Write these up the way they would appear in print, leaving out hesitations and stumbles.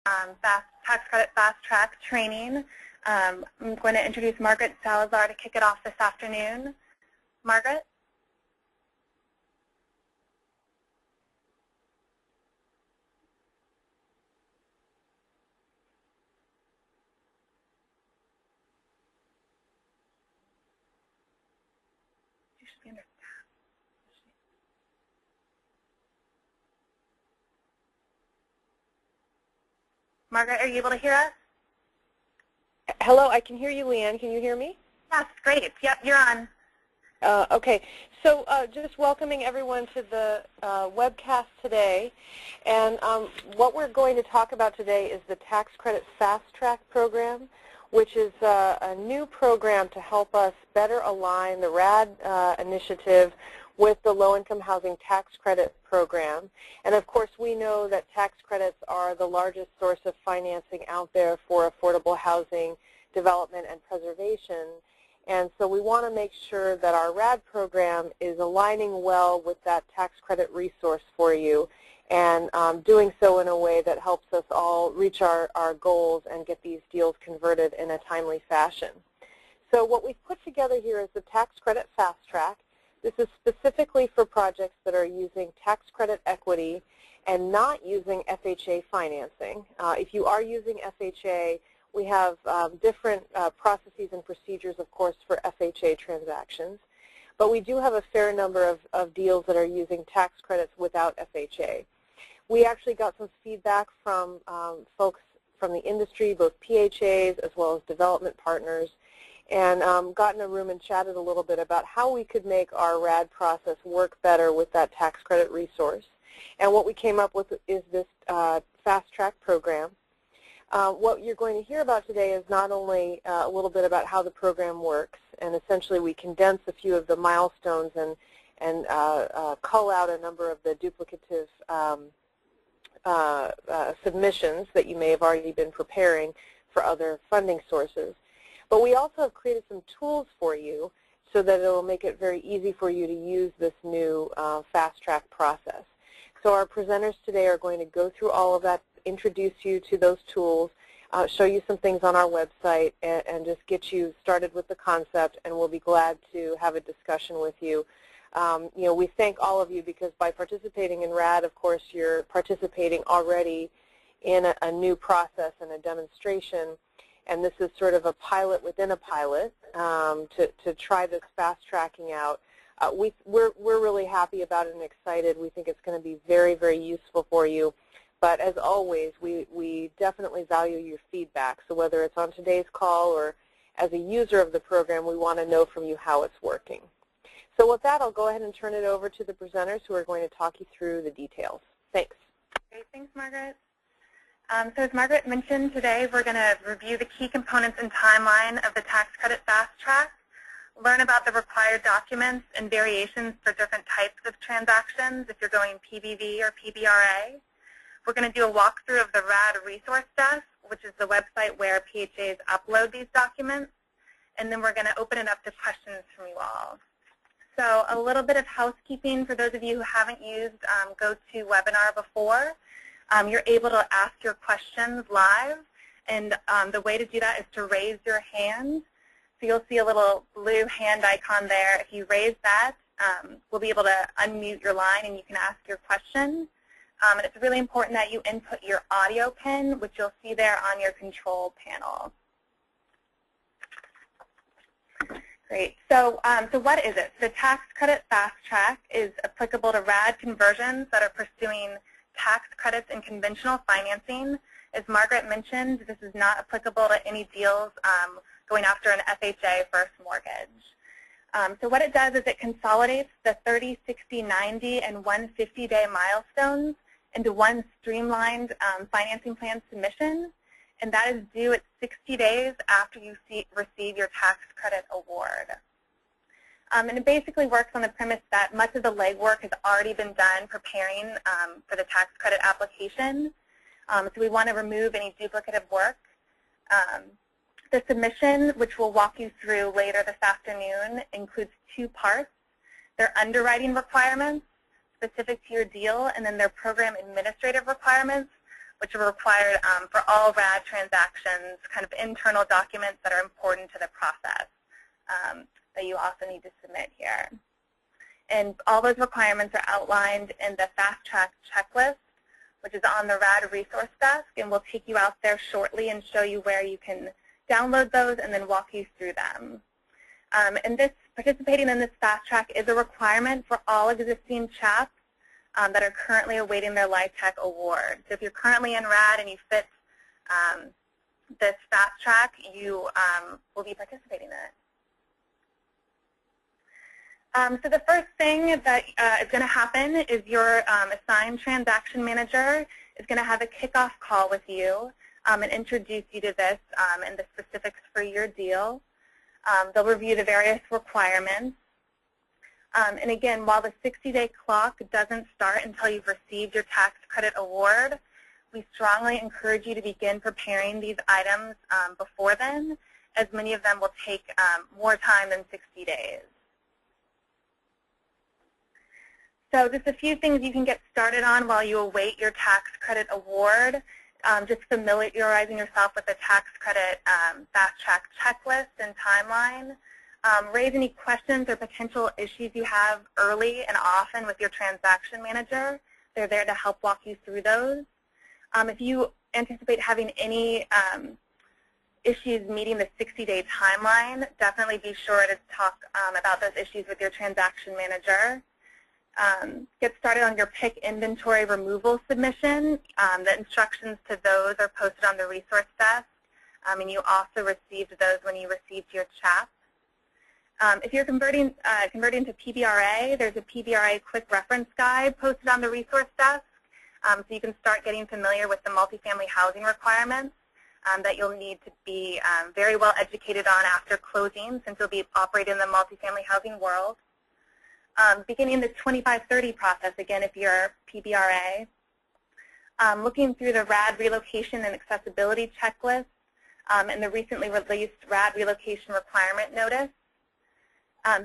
tax credit fast track training. I'm going to introduce Margaret Salazar to kick it off this afternoon. Margaret? You should be under staff. Margaret, are you able to hear us? Hello, I can hear you, Leanne. Can you hear me? Yes, great. Yep, you're on. Okay, so just welcoming everyone to the webcast today. And what we're going to talk about today is the Tax Credit Fast Track program, which is a new program to help us better align the RAD initiative with the Low-Income Housing Tax Credit Program. And of course, we know that tax credits are the largest source of financing out there for affordable housing development and preservation. And so we want to make sure that our RAD program is aligning well with that tax credit resource for you and doing so in a way that helps us all reach our goals and get these deals converted in a timely fashion. So what we've put together here is the Tax Credit Fast Track. This is specifically for projects that are using tax credit equity and not using FHA financing. If you are using FHA, we have different processes and procedures, of course, for FHA transactions. But we do have a fair number of deals that are using tax credits without FHA. We actually got some feedback from folks from the industry, both PHAs as well as development partners, and got in a room and chatted a little bit about how we could make our RAD process work better with that tax credit resource. And what we came up with is this fast track program. What you're going to hear about today is not only a little bit about how the program works, and essentially we condense a few of the milestones and cull out a number of the duplicative submissions that you may have already been preparing for other funding sources. But we also have created some tools for you so that it will make it very easy for you to use this new fast track process. So our presenters today are going to go through all of that, introduce you to those tools, show you some things on our website, and just get you started with the concept, and we'll be glad to have a discussion with you. You know, we thank all of you because by participating in RAD, of course, you're participating already in a new process and a demonstration. And this is sort of a pilot within a pilot to try this fast tracking out. We're really happy about it and excited. We think it's going to be very, very useful for you. But as always, we definitely value your feedback. So whether it's on today's call or as a user of the program, we want to know from you how it's working. So with that, I'll go ahead and turn it over to the presenters who are going to talk you through the details. Thanks. Great. Thanks, Margaret. So as Margaret mentioned, today we're going to review the key components and timeline of the Tax Credit Fast Track, learn about the required documents and variations for different types of transactions if you're going PBV or PBRA. We're going to do a walkthrough of the RAD Resource Desk, which is the website where PHAs upload these documents, and then we're going to open it up to questions from you all. So a little bit of housekeeping for those of you who haven't used GoToWebinar before. You're able to ask your questions live, and the way to do that is to raise your hand. So you'll see a little blue hand icon there. If you raise that, we'll be able to unmute your line and you can ask your question. And it's really important that you input your audio pin, which you'll see there on your control panel. Great. So what is it? The Tax Credit Fast Track is applicable to RAD conversions that are pursuing tax credits and conventional financing. As Margaret mentioned, this is not applicable to any deals going after an FHA first mortgage. So what it does is it consolidates the 30, 60, 90, and 150-day milestones into one streamlined financing plan submission, and that is due at 60 days after you receive your tax credit award. And it basically works on the premise that much of the legwork has already been done preparing for the tax credit application. So we want to remove any duplicative work. The submission, which we'll walk you through later this afternoon, includes two parts. Their underwriting requirements specific to your deal, and then their program administrative requirements, which are required for all RAD transactions, kind of internal documents that are important to the process that you also need to submit here. And all those requirements are outlined in the Fast Track checklist, which is on the RAD resource desk, and we'll take you out there shortly and show you where you can download those and then walk you through them. And participating in this Fast Track is a requirement for all existing CHAPs that are currently awaiting their LIHTC award. So if you're currently in RAD and you fit this Fast Track, you will be participating in it. So the first thing that is going to happen is your assigned transaction manager is going to have a kickoff call with you and introduce you to this and the specifics for your deal. They'll review the various requirements. And again, while the 60-day clock doesn't start until you've received your tax credit award, we strongly encourage you to begin preparing these items before then, as many of them will take more time than 60 days. So just a few things you can get started on while you await your tax credit award. Just familiarizing yourself with the tax credit Fast Track checklist and timeline. Raise any questions or potential issues you have early and often with your transaction manager. They're there to help walk you through those. If you anticipate having any issues meeting the 60-day timeline, definitely be sure to talk about those issues with your transaction manager. Get started on your PIC inventory removal submission. The instructions to those are posted on the resource desk, and you also received those when you received your CHAP. If you're converting to PBRA, there's a PBRA quick reference guide posted on the resource desk, so you can start getting familiar with the multifamily housing requirements that you'll need to be very well educated on after closing, since you'll be operating in the multifamily housing world. Beginning the 2530 process, again, if you're PBRA. Looking through the RAD relocation and accessibility checklist and the recently released RAD relocation requirement notice.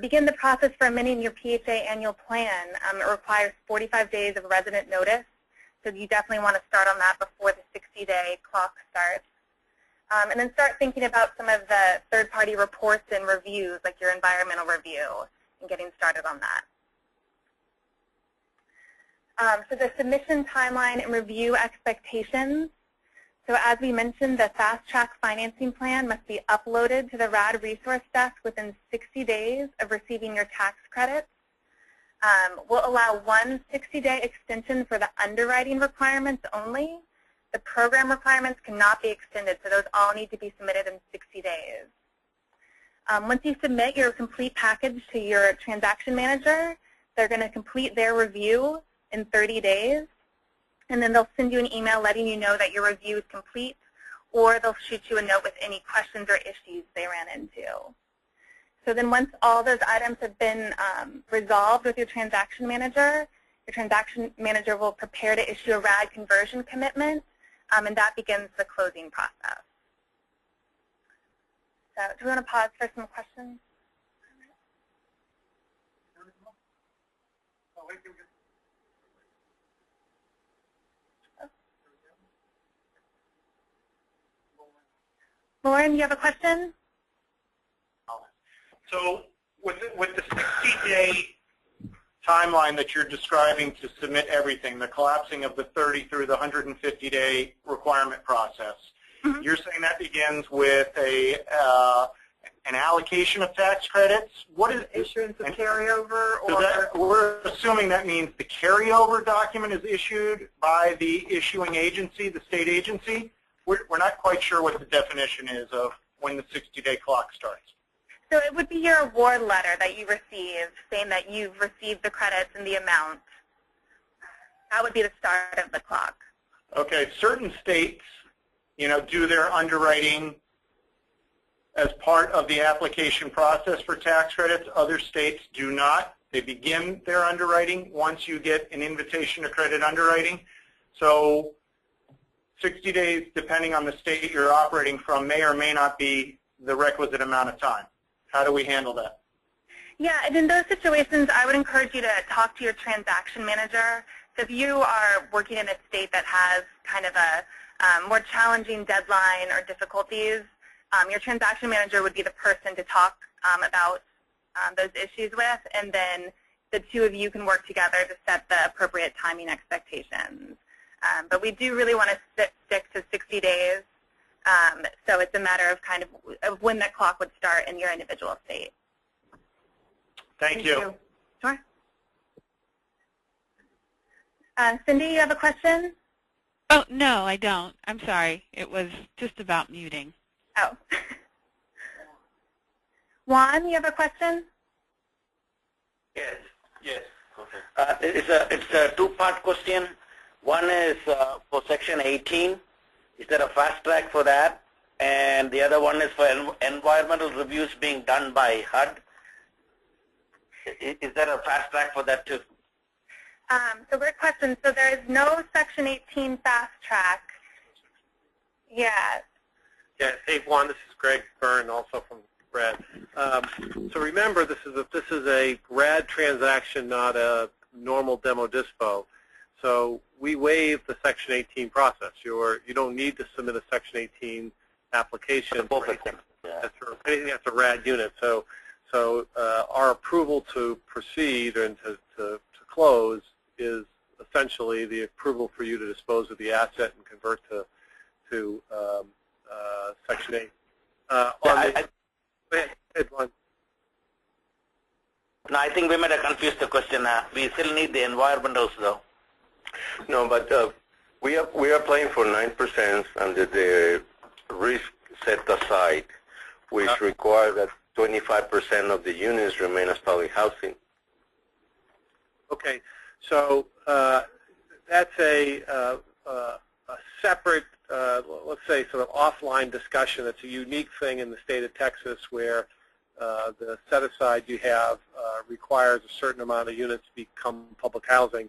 Begin the process for amending your FHA annual plan. It requires 45 days of resident notice, so you definitely want to start on that before the 60-day clock starts. And then start thinking about some of the third-party reports and reviews, like your environmental review, and getting started on that. So the submission timeline and review expectations. So as we mentioned, the Fast Track financing plan must be uploaded to the RAD resource desk within 60 days of receiving your tax credits. We'll allow one 60-day extension for the underwriting requirements only. The program requirements cannot be extended, so those all need to be submitted in 60 days. Once you submit your complete package to your transaction manager, they're going to complete their review in 30 days, and then they'll send you an email letting you know that your review is complete, or they'll shoot you a note with any questions or issues they ran into. So then once all those items have been resolved with your transaction manager will prepare to issue a RAD conversion commitment, and that begins the closing process. So do we want to pause for some questions? Lauren, you have a question? So with the 60-day timeline that you're describing to submit everything, the collapsing of the 30 through the 150-day requirement process, you're saying that begins with an allocation of tax credits? What is issuance of carryover? Or we're assuming that means the carryover document is issued by the issuing agency, the state agency? We're not quite sure what the definition is of when the 60-day clock starts. So it would be your award letter that you receive saying that you've received the credits and the amount. That would be the start of the clock. Okay, certain states, do their underwriting as part of the application process for tax credits. Other states do not. They begin their underwriting once you get an invitation to credit underwriting. So 60 days, depending on the state you're operating from, may or may not be the requisite amount of time. How do we handle that? Yeah, and in those situations, I would encourage you to talk to your transaction manager. So if you are working in a state that has kind of a more challenging deadline or difficulties, your transaction manager would be the person to talk about those issues with, and then the two of you can work together to set the appropriate timing expectations. But we do really want to stick to 60 days, so it's a matter of kind of when that clock would start in your individual state. Thank you. Sure. Cindy, you have a question? Oh, no, I don't. I'm sorry. It was just about muting. Oh. Juan, you have a question? Yes. Yes. Okay. It's a two-part question. One is for Section 18. Is there a fast track for that? And the other one is for environmental reviews being done by HUD. Is there a fast track for that too? So great question. So there is no Section 18 fast track yet. Yeah. Hey, Juan. This is Greg Byrne, also from RAD. So remember, this is a RAD transaction, not a normal demo dispo. So we waive the Section 18 process. You don't need to submit a Section 18 application for anything that's a RAD unit. So our approval to proceed and to close is essentially the approval for you to dispose of the asset and convert to Section 8. Go ahead, Juan. No, I think we might have confused the question. We still need the environmentals, though. No, but we are applying for 9% under the risk set aside, which requires that 25% of the units remain as public housing. Okay, so that's a separate, let's say, sort of offline discussion. It's a unique thing in the state of Texas where the set-aside you have requires a certain amount of units become public housing.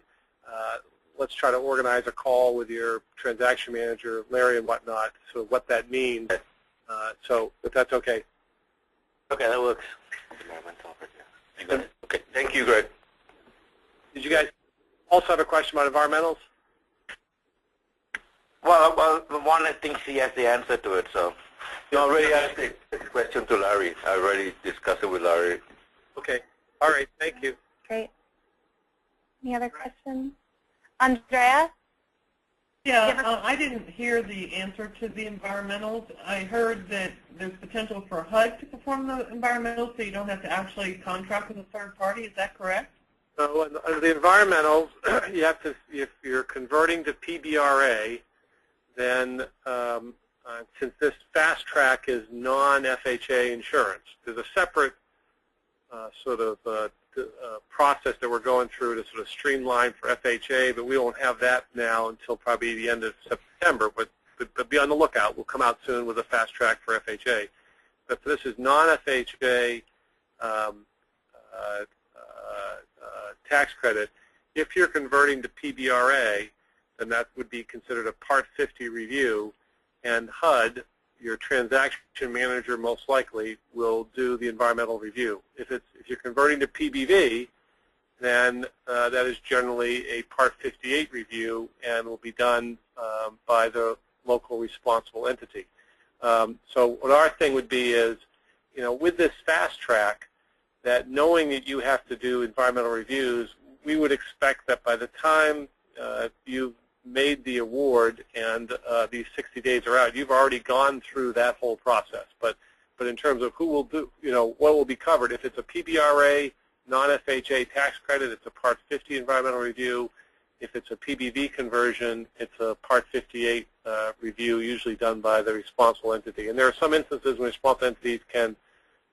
Let's try to organize a call with your transaction manager, Larry, and whatnot, so what that means. If that's okay. Okay, that works. Okay, thank you, Greg. Did you guys also have a question about environmentals? Well, Juan, I think she has the answer to it, so. You already asked the question to Larry. I already discussed it with Larry. Okay. All right. Thank you. Great. Any other questions? Andrea? Yeah, I didn't hear the answer to the environmentals. I heard that there's potential for HUD to perform the environmentals, so you don't have to actually contract with a third party. Is that correct? So under the environmentals, you have to, if you're converting to PBRA, then since this fast track is non-FHA insurance, there's a separate sort of process that we're going through to sort of streamline for FHA, but we won't have that now until probably the end of September. But be on the lookout. We'll come out soon with a fast track for FHA. But this is non-FHA tax credit. If you're converting to PBRA, then that would be considered a Part 50 review, and HUD, your transaction manager most likely, will do the environmental review. If you're converting to PBV, then that is generally a Part 58 review and will be done by the local responsible entity. So what our thing would be is, with this fast track, that knowing that you have to do environmental reviews, we would expect that by the time you've made the award and these 60 days are out, you've already gone through that whole process. But in terms of who will do, what will be covered, if it's a PBRA non-FHA tax credit, it's a Part 50 environmental review. If it's a PBV conversion, it's a Part 58 review, usually done by the responsible entity. And there are some instances when responsible entities can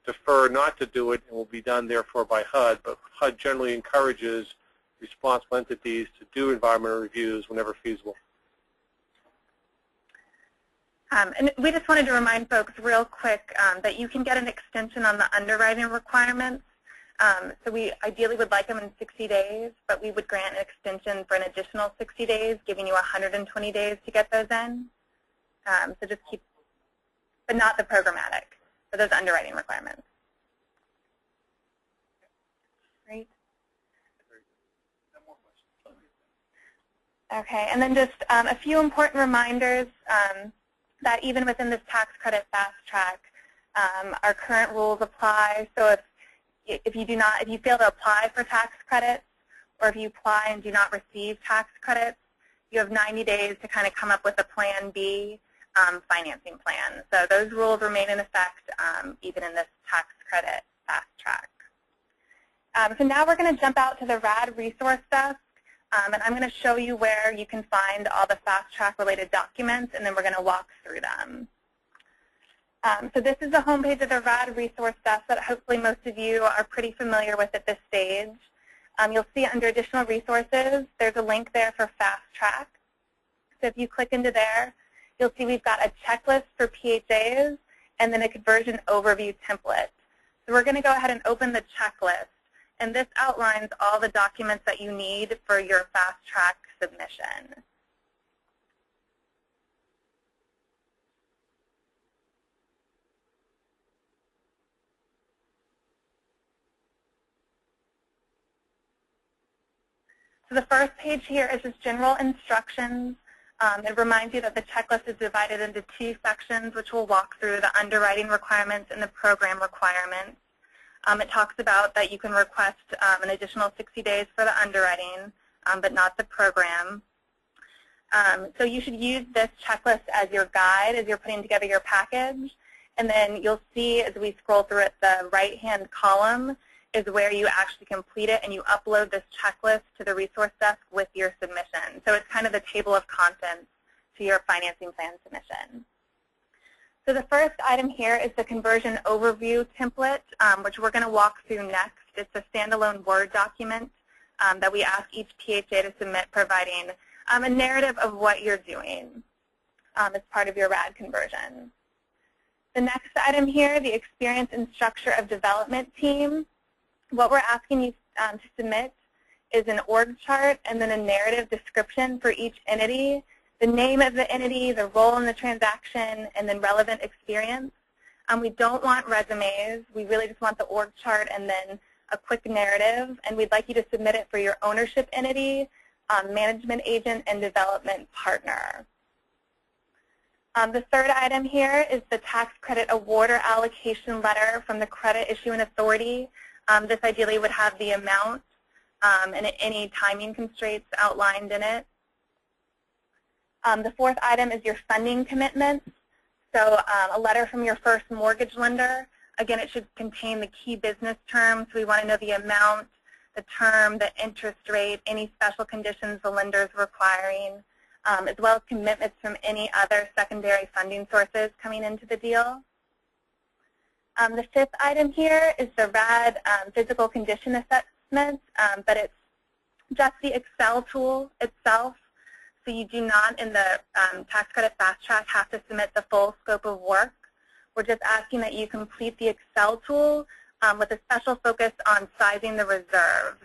defer not to do it and will be done, therefore, by HUD. But HUD generally encourages responsible entities to do environmental reviews whenever feasible. And we just wanted to remind folks real quick that you can get an extension on the underwriting requirements. So we ideally would like them in 60 days, but we would grant an extension for an additional 60 days, giving you 120 days to get those in. So just keep, but not the programmatic, but those underwriting requirements. Okay, and then just a few important reminders that even within this tax credit fast track, our current rules apply. So if you fail to apply for tax credits, or if you apply and do not receive tax credits, you have 90 days to kind of come up with a Plan B financing plan. So those rules remain in effect even in this tax credit fast track. So now we're going to jump out to the RAD resource desk, and I'm going to show you where you can find all the fast track related documents, and then we're going to walk through them. So this is the homepage of the RAD resource desk that hopefully most of you are pretty familiar with at this stage. You'll see under additional resources, there's a link there for fast track. So if you click into there, you'll see we've got a checklist for PHAs and then a conversion overview template. So we're going to go ahead and open the checklist, and this outlines all the documents that you need for your fast track submission. So the first page here is just general instructions. It reminds you that the checklist is divided into two sections, which we'll walk through: the underwriting requirements and the program requirements. It talks about that you can request an additional 60 days for the underwriting, but not the program. So you should use this checklist as your guide as you're putting together your package. And then you'll see as we scroll through it, the right-hand column is where you actually complete it, and you upload this checklist to the resource desk with your submission. So it's kind of the table of contents to your financing plan submission. So the first item here is the conversion overview template, which we're going to walk through next. It's a standalone Word document that we ask each PHA to submit, providing a narrative of what you're doing as part of your RAD conversion. The next item here, the experience and structure of development team. What we're asking you to submit is an org chart and then a narrative description for each entity, the name of the entity, the role in the transaction, and then relevant experience. We don't want resumes. We really just want the org chart and then a quick narrative, and we'd like you to submit it for your ownership entity, management agent, and development partner. The third item here is the tax credit award or allocation letter from the credit issuing authority. This ideally would have the amount and any timing constraints outlined in it. The fourth item is your funding commitments. So a letter from your first mortgage lender. Again, it should contain the key business terms. We want to know the amount, the term, the interest rate, any special conditions the lender is requiring, as well as commitments from any other secondary funding sources coming into the deal. The fifth item here is the RAD physical condition assessment, but it's just the Excel tool itself. So you do not, in the tax credit fast track, have to submit the full scope of work. We're just asking that you complete the Excel tool with a special focus on sizing the reserves,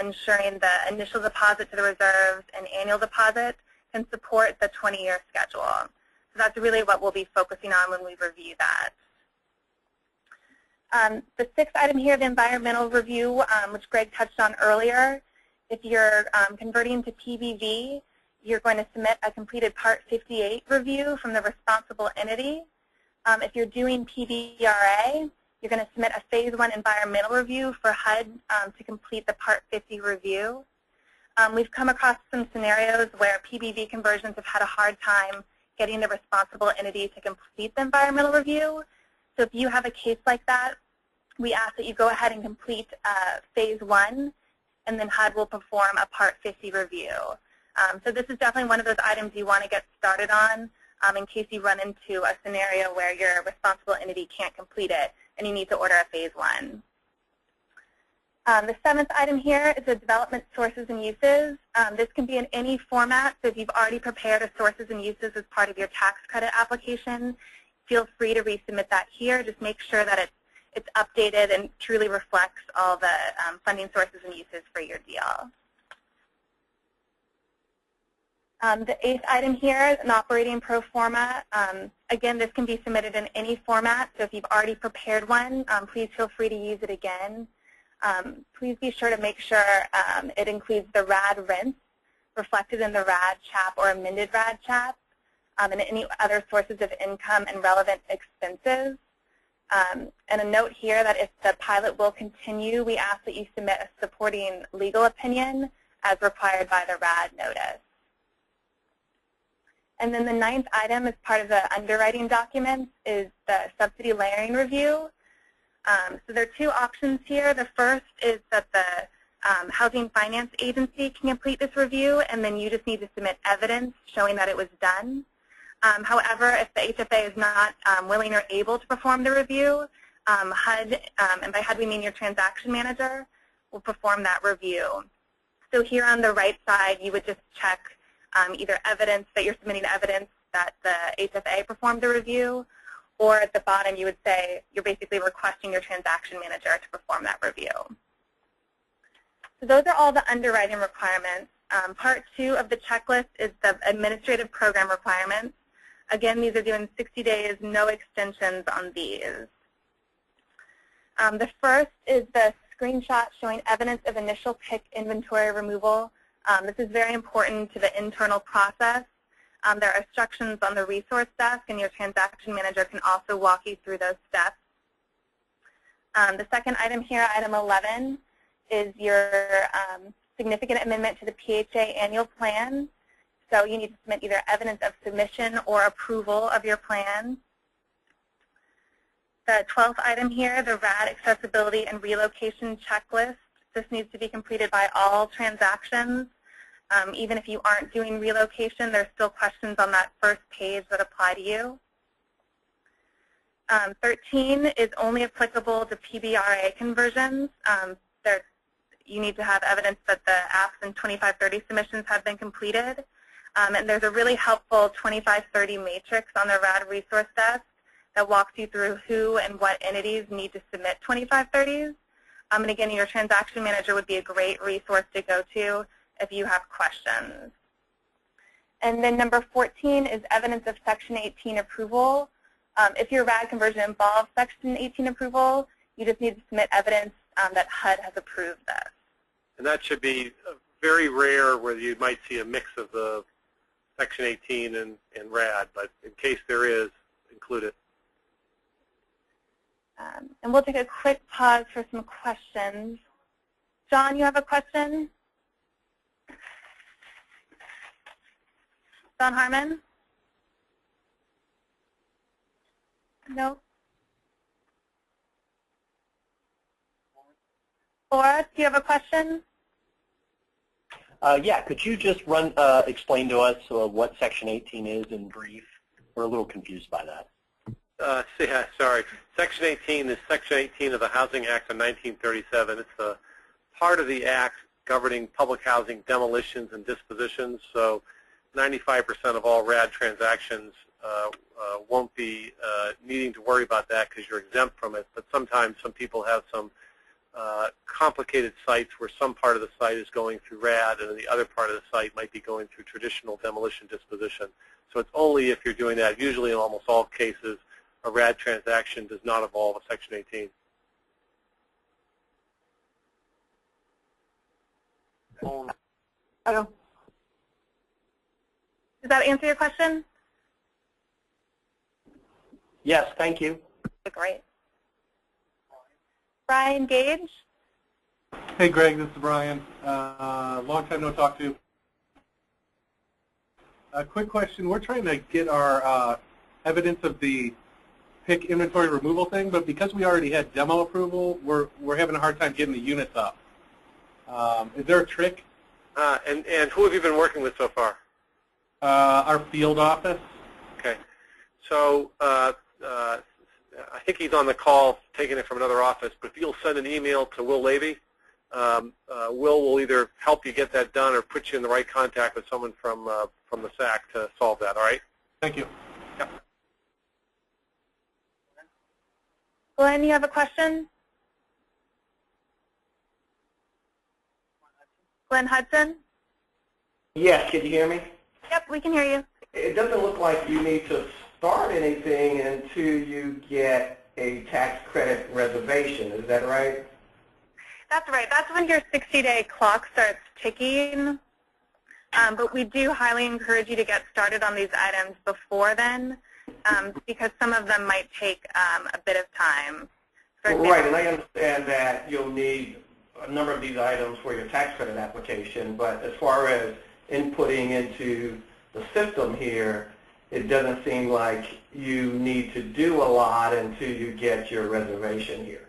ensuring the initial deposit to the reserves and annual deposit can support the 20-year schedule. So that's really what we'll be focusing on when we review that. The sixth item here, the environmental review, which Greg touched on earlier. If you're converting to PBV, you're going to submit a completed Part 58 review from the responsible entity. If you're doing PBRA, you're going to submit a Phase 1 environmental review for HUD to complete the Part 50 review. We've come across some scenarios where PBV conversions have had a hard time getting the responsible entity to complete the environmental review. So if you have a case like that, we ask that you go ahead and complete Phase 1, and then HUD will perform a Part 50 review. So this is definitely one of those items you want to get started on in case you run into a scenario where your responsible entity can't complete it and you need to order a Phase 1. The seventh item here is the development sources and uses. This can be in any format, so if you've already prepared a sources and uses as part of your tax credit application, feel free to resubmit that here. Just make sure that it's updated and truly reflects all the funding sources and uses for your deal. The eighth item here is an operating pro forma. Again, this can be submitted in any format, so if you've already prepared one, please feel free to use it again. Please be sure to make sure it includes the RAD rents reflected in the RAD chap or amended RAD chap, and any other sources of income and relevant expenses. And a note here that if the pilot will continue, we ask that you submit a supporting legal opinion as required by the RAD notice. And then the 9th item as part of the underwriting documents is the subsidy layering review. So there are 2 options here. The first is that the Housing Finance Agency can complete this review, and then you just need to submit evidence showing that it was done. However, if the HFA is not willing or able to perform the review, HUD, and by HUD we mean your transaction manager, will perform that review. So here on the right side, you would just check either evidence that you're submitting evidence that the HFA performed the review, or at the bottom you would say you're basically requesting your transaction manager to perform that review. So those are all the underwriting requirements. Part 2 of the checklist is the administrative program requirements. Again, these are due in 60 days, no extensions on these. The first is the screenshot showing evidence of initial PIC inventory removal. This is very important to the internal process. There are instructions on the resource desk, and your transaction manager can also walk you through those steps. The second item here, item 11, is your significant amendment to the FHA annual plan. So you need to submit either evidence of submission or approval of your plan. The 12th item here, the RAD accessibility and relocation checklist. This needs to be completed by all transactions. Even if you aren't doing relocation, there's still questions on that first page that apply to you. 13 is only applicable to PBRA conversions. You need to have evidence that the apps and 2530 submissions have been completed. And there's a really helpful 2530 matrix on the RAD resource desk that walks you through who and what entities need to submit 2530s. And again, your transaction manager would be a great resource to go to if you have questions. And then number 14 is evidence of Section 18 approval. If your RAD conversion involves Section 18 approval, you just need to submit evidence that HUD has approved this. And that should be very rare where you might see a mix of the Section 18 and RAD, but in case there is, include it. And we'll take a quick pause for some questions. John, you have a question? John Harmon? No? Laura, do you have a question? Yeah, could you just explain to us what Section 18 is in brief? We're a little confused by that. Yeah, sorry. Section 18 is Section 18 of the Housing Act of 1937. It's the part of the Act governing public housing demolitions and dispositions. So 95% of all RAD transactions won't be needing to worry about that because you're exempt from it. But sometimes some people have some complicated sites where some part of the site is going through RAD and the other part of the site might be going through traditional demolition disposition. So it's only if you're doing that. Usually in almost all cases, a RAD transaction does not involve a Section 18. Does that answer your question? Yes, thank you. Great. Brian Gage? Hey, Greg, this is Brian. Long time no talk to. A quick question. We're trying to get our evidence of the PIC inventory removal thing, but because we already had demo approval, we're having a hard time getting the units up. Is there a trick? And who have you been working with so far? Our field office. Okay. So I think he's on the call taking it from another office, but if you'll send an email to Will Levy, Will will either help you get that done or put you in the right contact with someone from the SAC to solve that, all right? Thank you. Yep. Glenn, you have a question? Glenn Hudson? Yes, can you hear me? Yep, we can hear you. It doesn't look like you need to start anything until you get a tax credit reservation. Is that right? That's right. That's when your 60-day clock starts ticking. but we do highly encourage you to get started on these items before then, because some of them might take a bit of time. Right, and I understand that you'll need a number of these items for your tax credit application, but as far as inputting into the system here, it doesn't seem like you need to do a lot until you get your reservation here.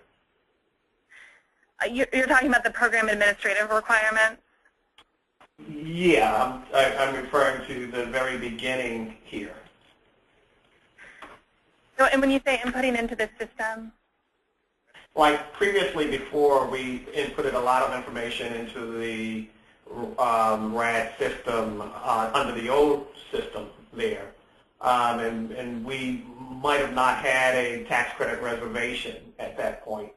You're talking about the program administrative requirements? Yeah, I'm referring to the very beginning here. So, and when you say inputting into the system? Like previously, before, we inputted a lot of information into the RAD system under the old system there. And we might have not had a tax credit reservation at that point.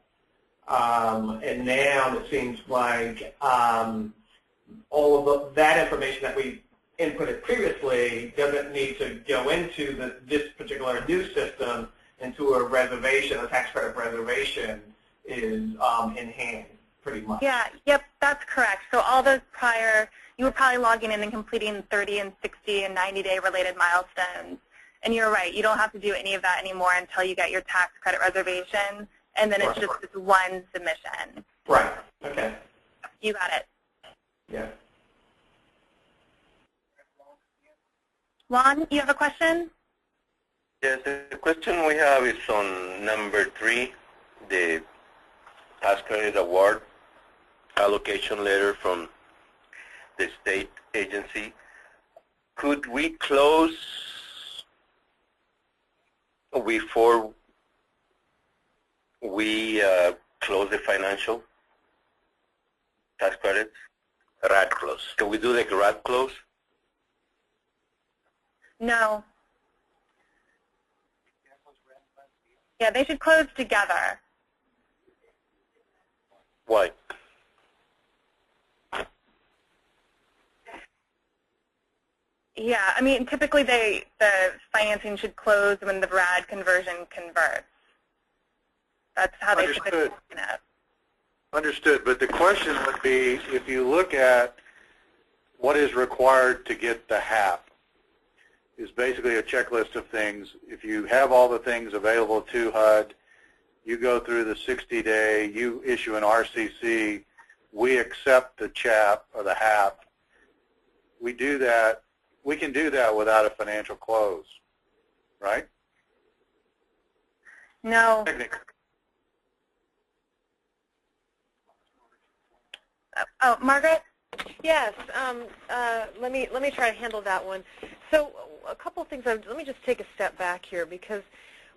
And now it seems like all of that information that we inputted previously doesn't need to go into this particular new system into a reservation, a tax credit reservation is in hand, pretty much. Yeah, yep, that's correct. So all those prior, you were probably logging in and completing 30 and 60 and 90-day related milestones. And you're right, you don't have to do any of that anymore until you get your tax credit reservation, and then it's just this one submission. Right, okay. You got it. Yeah. Juan, you have a question? Yes, the question we have is on number 3, the tax credit award allocation letter from the state agency. Could we close before we close the financial tax credits? RAD close. Can we do the RAD close? No. Yeah, they should close together. Why? Yeah, I mean, typically the financing should close when the RAD conversion converts. That's how they typically look at it. Understood, but the question would be, if you look at what is required to get the HAP, is basically a checklist of things. If you have all the things available to HUD, you go through the 60-day, you issue an RCC, we accept the CHAP or the HAP. We do that. We can do that without a financial close, right? No. Technically. Oh, Margaret? Yes. Let me try to handle that one. So a couple things. Let me just take a step back here, because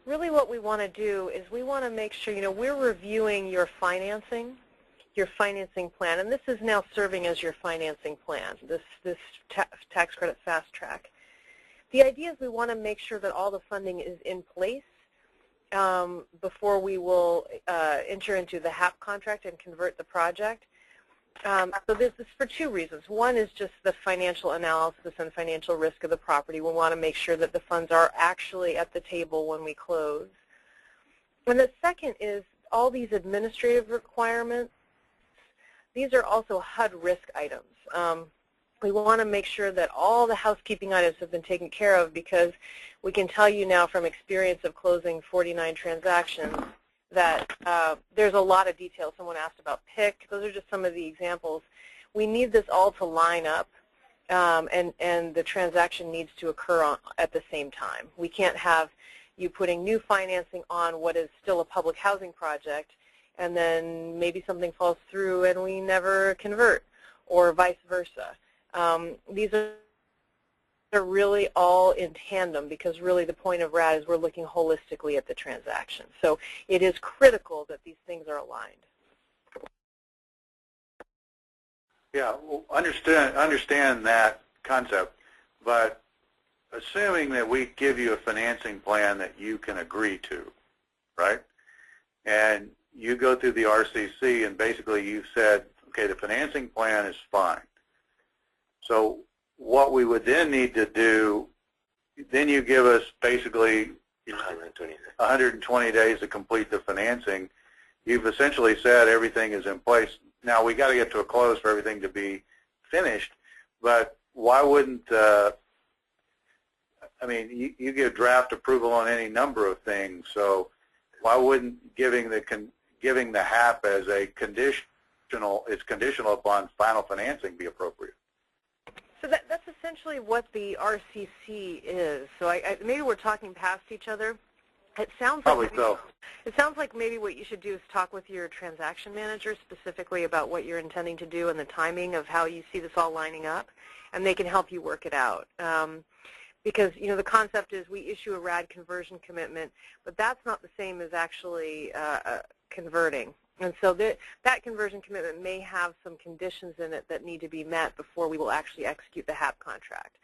really what we want to do is we want to make sure, we're reviewing your financing plan, and this is now serving as your financing plan, this tax credit fast track. The idea is we want to make sure that all the funding is in place before we will enter into the HAP contract and convert the project. So this is for two reasons. One is just the financial analysis and financial risk of the property. We want to make sure that the funds are actually at the table when we close. And the second is all these administrative requirements. These are also HUD risk items. We want to make sure that all the housekeeping items have been taken care of, because we can tell you now from experience of closing 49 transactions that there's a lot of detail. Someone asked about PIC. Those are just some of the examples. We need this all to line up, and the transaction needs to occur at the same time. We can't have you putting new financing on what is still a public housing project, and then maybe something falls through and we never convert, or vice versa. These are really all in tandem, because really the point of RAD is we're looking holistically at the transaction. So it is critical that these things are aligned. Yeah, well, understand that concept, but assuming that we give you a financing plan that you can agree to, right? And you go through the RCC and basically you said, okay, the financing plan is fine. So what we would then need to do, then you give us basically 120 days to complete the financing. You've essentially said everything is in place. Now we got to get to a close for everything to be finished, but why wouldn't, I mean, you give draft approval on any number of things, so why wouldn't giving the HAP as a conditional upon final financing be appropriate? So that's essentially what the RCC is. So maybe we're talking past each other. It sounds probably like so. It sounds like maybe what you should do is talk with your transaction manager specifically about what you're intending to do and the timing of how you see this all lining up, and they can help you work it out. Because the concept is we issue a RAD conversion commitment, but that's not the same as actually converting. And so that conversion commitment may have some conditions in it that need to be met before we will actually execute the HAP contract.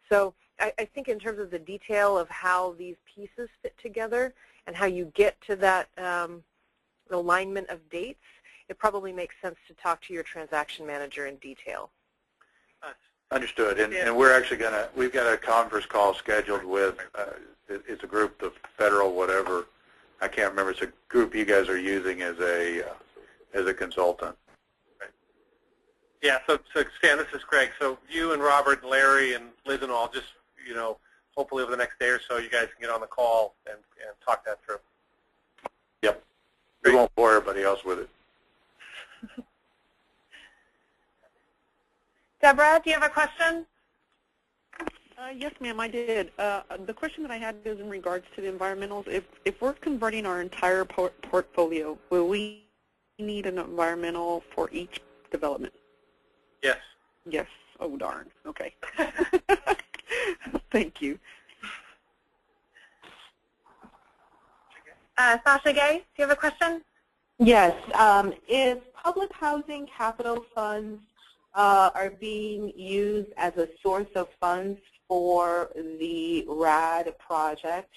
So I think in terms of the detail of how these pieces fit together and how you get to that alignment of dates, it probably makes sense to talk to your transaction manager in detail. Understood. And we're actually we've got a conference call scheduled with, it's a group, the federal whatever, I can't remember, it's a group you guys are using as a consultant. Yeah, so Stan, this is Craig. So you and Robert and Larry and Liz and all, just, hopefully over the next day or so, you guys can get on the call and talk that through. Yep. We won't bore everybody else with it. Deborah, do you have a question? Yes, ma'am, I did. The question that I had is in regards to the environmentals. If we're converting our entire portfolio, will we need an environmental for each development? Yes. Yes. Oh, darn. Okay. Thank you. Sasha Gay, do you have a question? Yes. If public housing capital funds are being used as a source of funds for the RAD project,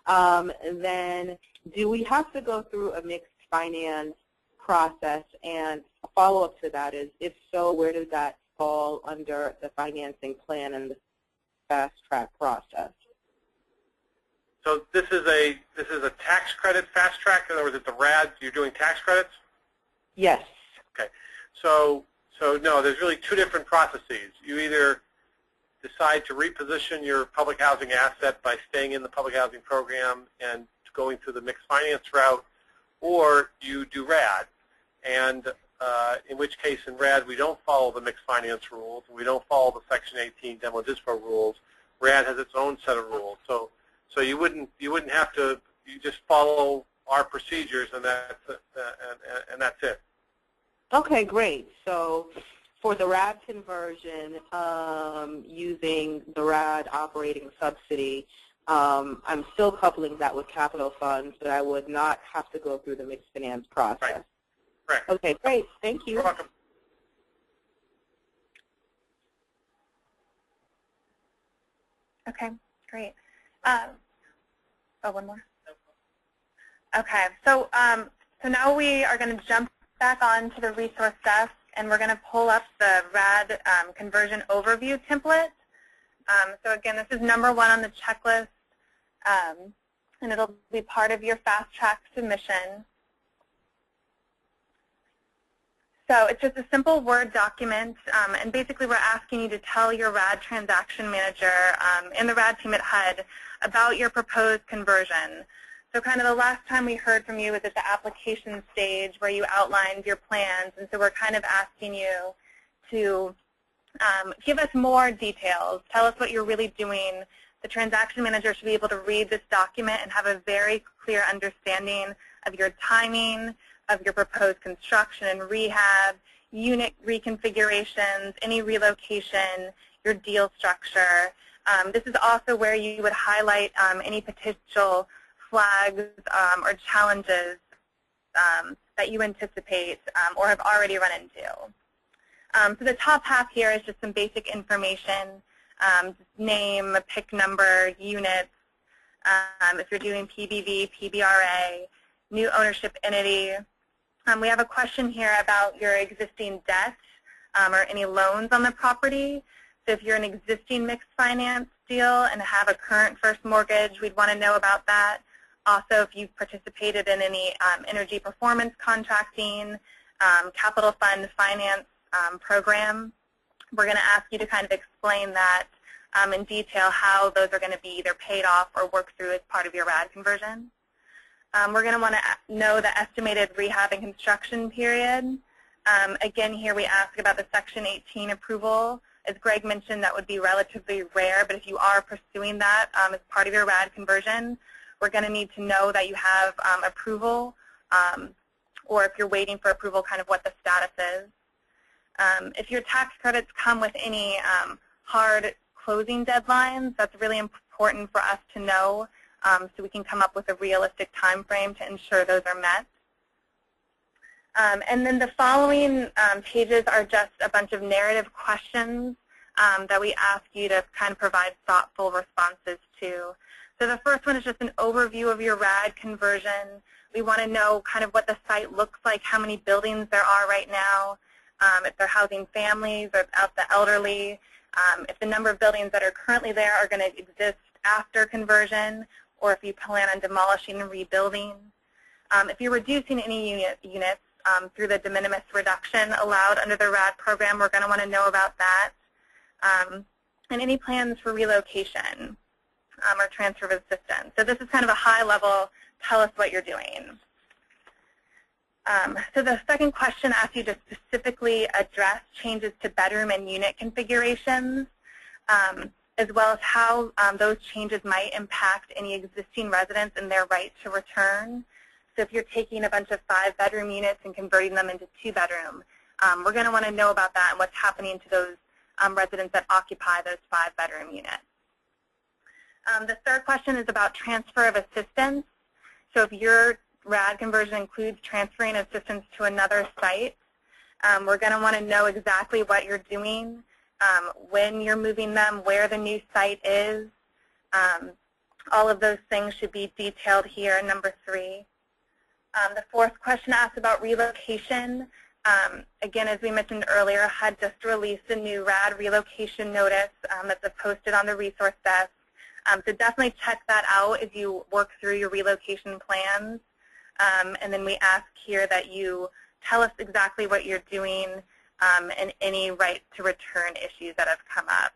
then do we have to go through a mixed finance process? And a follow-up to that is, if so, where does that fall under the financing plan and the fast track process? So this is a tax credit fast track. In other words, it's a RAD. You're doing tax credits? Yes. Okay. So no, there's really two different processes. You either decide to reposition your public housing asset by staying in the public housing program and going through the mixed finance route, or you do RAD. And in which case in RAD we don't follow the mixed finance rules, and we don't follow the Section 18 demo dispo rules. RAD has its own set of rules. So you wouldn't have to, you just follow our procedures, and that's it. Okay, great. So for the RAD conversion, using the RAD operating subsidy, I'm still coupling that with capital funds, but I would not have to go through the mixed finance process. Right. Correct. Okay, great. Thank you. You're welcome. Okay, great. One more. Okay, so now we are going to jump back onto the resource desk, and we're going to pull up the RAD conversion overview template. So again, this is number 1 on the checklist, and it'll be part of your fast track submission. So it's just a simple Word document, and basically we're asking you to tell your RAD transaction manager and the RAD team at HUD about your proposed conversion. So kind of the last time we heard from you was at the application stage where you outlined your plans, and so we're kind of asking you to give us more details. Tell us what you're really doing. The transaction manager should be able to read this document and have a very clear understanding of your timing, of your proposed construction and rehab, unit reconfigurations, any relocation, your deal structure. This is also where you would highlight any potential flags or challenges that you anticipate or have already run into. So the top half here is just some basic information, name, PIC number, units, if you're doing PBV, PBRA, new ownership entity. We have a question here about your existing debt or any loans on the property. So if you're an existing mixed finance deal and have a current first mortgage, we'd want to know about that. Also, if you've participated in any energy performance contracting, capital fund finance program, we're going to ask you to kind of explain that in detail, how those are going to be either paid off or worked through as part of your RAD conversion. We're going to want to know the estimated rehab and construction period. Again, here we ask about the Section 18 approval. As Greg mentioned, that would be relatively rare, but if you are pursuing that as part of your RAD conversion, we're going to need to know that you have approval, or if you're waiting for approval, kind of what the status is. If your tax credits come with any hard closing deadlines, that's really important for us to know so we can come up with a realistic time frame to ensure those are met. And then the following pages are just a bunch of narrative questions that we ask you to kind of provide thoughtful responses to. So the first one is just an overview of your RAD conversion. We want to know kind of what the site looks like, how many buildings there are right now, if they're housing families or the elderly, if the number of buildings that are currently there are going to exist after conversion, or if you plan on demolishing and rebuilding. If you're reducing any units through the de minimis reduction allowed under the RAD program, we're going to want to know about that. And any plans for relocation or transfer of assistance. So this is kind of a high level, tell us what you're doing. So the second question asks you to specifically address changes to bedroom and unit configurations, as well as how those changes might impact any existing residents and their right to return. So if you're taking a bunch of 5-bedroom units and converting them into 2-bedroom, we're going to want to know about that and what's happening to those residents that occupy those 5-bedroom units. The third question is about transfer of assistance. So if your RAD conversion includes transferring assistance to another site, we're going to want to know exactly what you're doing, when you're moving them, where the new site is. All of those things should be detailed here in number 3. The fourth question asks about relocation. Again, as we mentioned earlier, HUD just released a new RAD relocation notice that's posted on the resource desk. So definitely check that out as you work through your relocation plans. And then we ask here that you tell us exactly what you're doing and any right to return issues that have come up.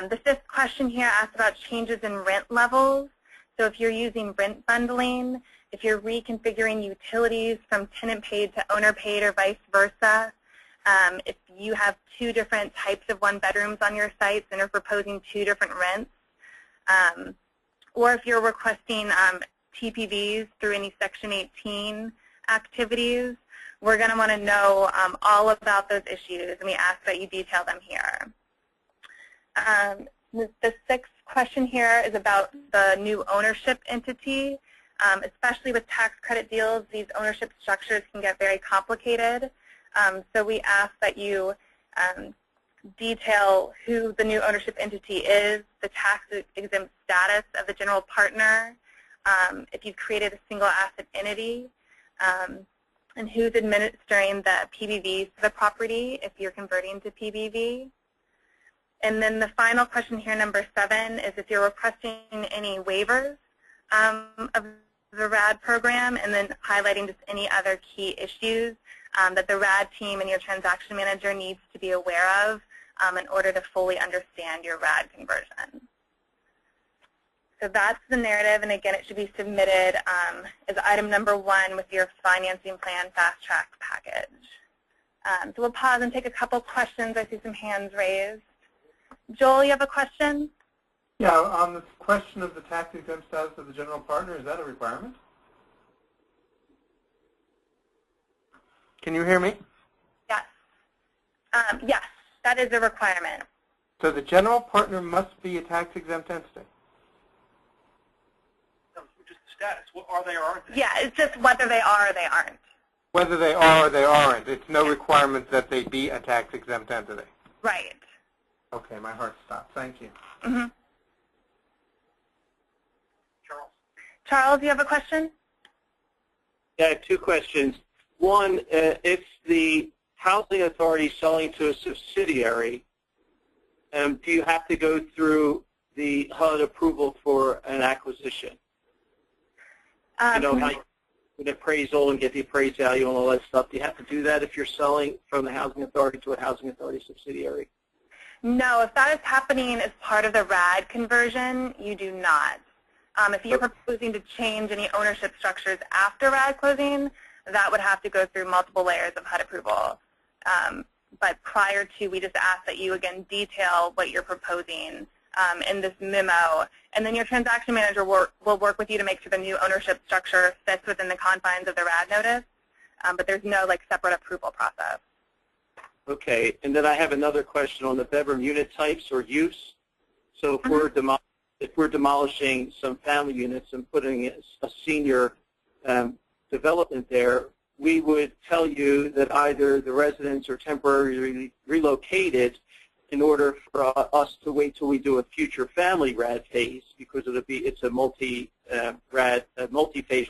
The fifth question here asks about changes in rent levels. So if you're using rent bundling, if you're reconfiguring utilities from tenant paid to owner paid or vice versa, if you have 2 different types of 1-bedrooms on your sites and are proposing 2 different rents, or if you're requesting TPVs through any Section 18 activities, we're going to want to know all about those issues, and we ask that you detail them here. The sixth question here is about the new ownership entity. Especially with tax credit deals, these ownership structures can get very complicated. So we ask that you detail who the new ownership entity is, the tax-exempt status of the general partner, if you've created a single asset entity, and who's administering the PBVs to the property if you're converting to PBV. And then the final question here, number 7, is if you're requesting any waivers of the RAD program, and then highlighting just any other key issues that the RAD team and your transaction manager needs to be aware of in order to fully understand your RAD conversion. So that's the narrative, and again, it should be submitted as item number 1 with your financing plan fast track package. So we'll pause and take a couple questions. I see some hands raised. Joel, you have a question? Yeah, on the question of the tax-exempt status of the general partner, is that a requirement? Can you hear me? Yes. Yes, that is a requirement. So the general partner must be a tax-exempt entity? No, just the status. What are they or aren't they? Yeah, it's just whether they are or they aren't. Whether they are or they aren't. It's no requirement that they be a tax-exempt entity. Right. Okay, my heart stopped. Thank you. Mm-hmm. Charles, you have a question? Yeah, I have 2 questions. One, if the housing authority is selling to a subsidiary, do you have to go through the HUD approval for an acquisition? an appraisal and get the appraised value and all that stuff. Do you have to do that if you're selling from the housing authority to a housing authority subsidiary? No, if that is happening as part of the RAD conversion, you do not. If you're proposing to change any ownership structures after RAD closing, that would have to go through multiple layers of HUD approval. But prior to, we just ask that you, again, detail what you're proposing in this memo. And then your transaction manager will work with you to make sure the new ownership structure fits within the confines of the RAD notice. But there's no separate approval process. Okay, and then I have another question on the bedroom unit types or use. So if we're demolishing some family units and putting a senior development there, we would tell you that either the residents are temporarily relocated in order for us to wait till we do a future family RAD phase, because it's a multi-phase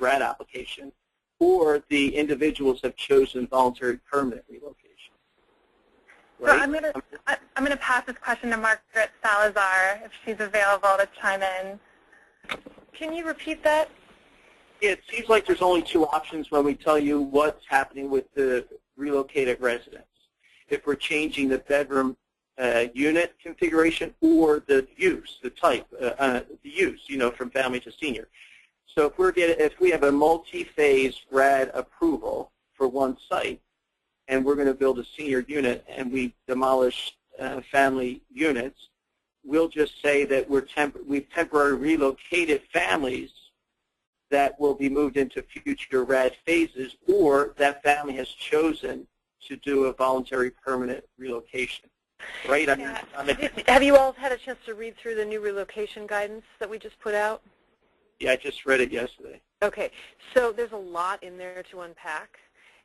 RAD application, or the individuals have chosen voluntary permanent relocation. Right? So I'm gonna pass this question to Margaret Salazar if she's available to chime in. Can you repeat that? It seems like there's only two options when we tell you what's happening with the relocated residents. If we're changing the bedroom unit configuration or the use, the type, the use, from family to senior. So if we have a multi-phase RAD approval for one site, and we're going to build a senior unit and we demolish family units, we'll just say that we've temporarily relocated families that will be moved into future RAD phases, or that family has chosen to do a voluntary permanent relocation. Right? Have you all had a chance to read through the new relocation guidance that we just put out? Yeah, I just read it yesterday. Okay, so there's a lot in there to unpack,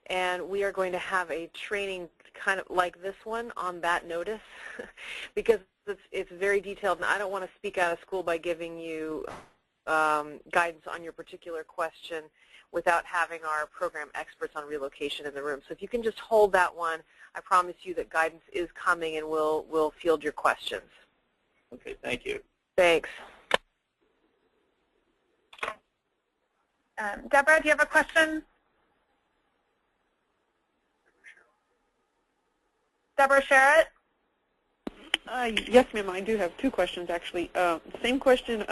and we are going to have a training kind of like this one on that notice because it's very detailed, and I don't want to speak out of school by giving you guidance on your particular question without having our program experts on relocation in the room. So if you can just hold that one, I promise you that guidance is coming and we'll field your questions. Okay, thank you. Thanks. Deborah, do you have a question? Deborah Sherritt? Yes, ma'am, I do have two questions, actually. Same question,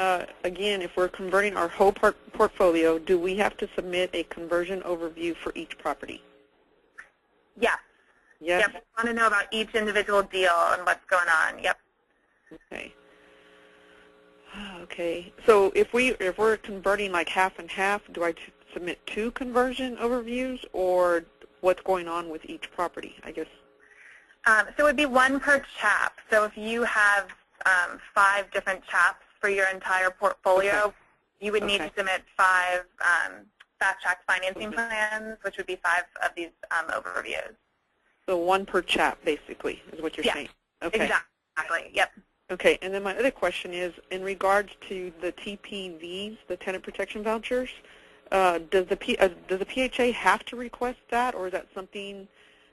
again, if we're converting our whole portfolio, do we have to submit a conversion overview for each property? Yes. Yes? Yep. We want to know about each individual deal and what's going on. Yep. Okay. Okay. So if we're converting like half and half, do I submit two conversion overviews, or what's going on with each property, I guess? So it would be one per chap. So if you have 5 different chaps for your entire portfolio, okay, you would need to submit 5 fast-track financing plans, which would be 5 of these overviews. So one per chap, basically, is what you're saying. Okay. Exactly. Yep. Okay. And then my other question is, in regards to the TPVs, the tenant protection vouchers, does the PHA have to request that, or is that something?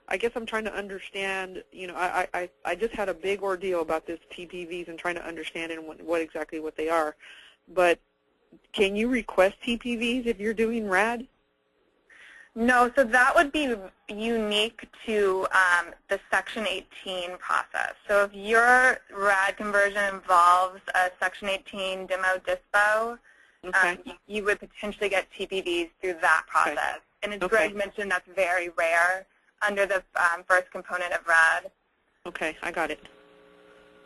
I guess I'm trying to understand, I just had a big ordeal about this TPVs and trying to understand what exactly they are. But can you request TPVs if you're doing RAD? No, so that would be unique to the Section 18 process. So if your RAD conversion involves a Section 18 demo dispo, you would potentially get TPVs through that process. And as Greg mentioned, that's very rare under the first component of RAD. Okay, I got it.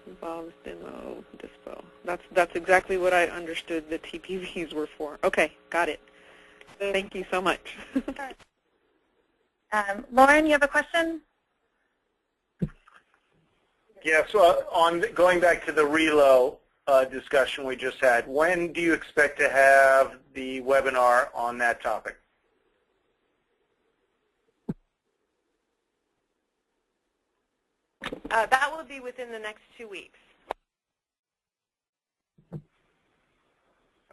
Involves demo dispo. That's exactly what I understood the TPVs were for. Okay, got it. Thank you so much. Lauren, you have a question? Yeah, so going back to the relo discussion we just had, when do you expect to have the webinar on that topic? That will be within the next 2 weeks.